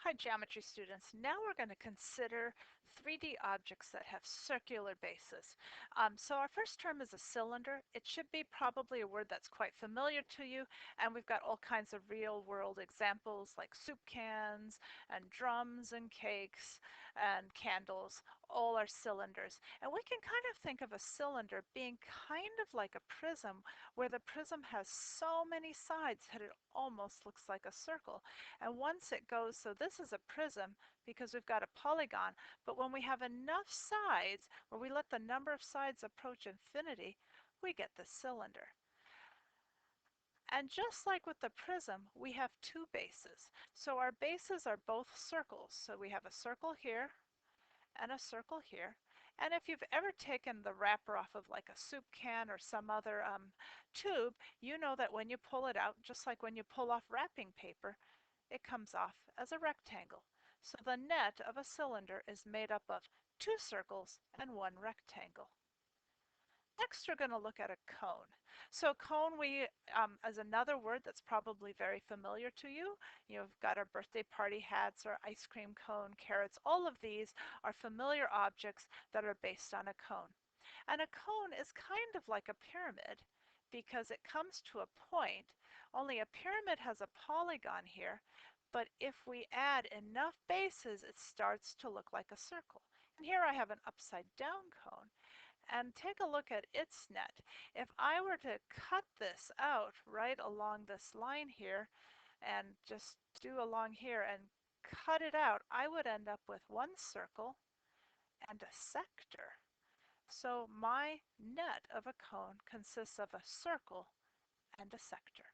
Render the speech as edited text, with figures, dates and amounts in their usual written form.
Hi, geometry students. Now we're going to consider 3D objects that have circular bases. So our first term is a cylinder. It should be probably a word that's quite familiar to you, and we've got all kinds of real-world examples like soup cans and drums and cakes and candles. All are cylinders. And we can kind of think of a cylinder being kind of like a prism, where the prism has so many sides that it almost looks like a circle. And once it goes, so this is a prism because we've got a polygon, but when we have enough sides, where we let the number of sides approach infinity, we get the cylinder. And just like with the prism, we have two bases. So our bases are both circles. So we have a circle here and a circle here. And if you've ever taken the wrapper off of like a soup can or some other tube, you know that when you pull it out, just like when you pull off wrapping paper, it comes off as a rectangle. So the net of a cylinder is made up of two circles and one rectangle. Next, we're going to look at a cone. So cone is another word that's probably very familiar to you. You've got our birthday party hats or ice cream cone, carrots. All of these are familiar objects that are based on a cone. And a cone is kind of like a pyramid because it comes to a point, only a pyramid has a polygon here, but if we add enough bases, it starts to look like a circle. And here I have an upside down cone. And take a look at its net. If I were to cut this out right along this line here and just do along here and cut it out, I would end up with one circle and a sector. So my net of a cone consists of a circle and a sector.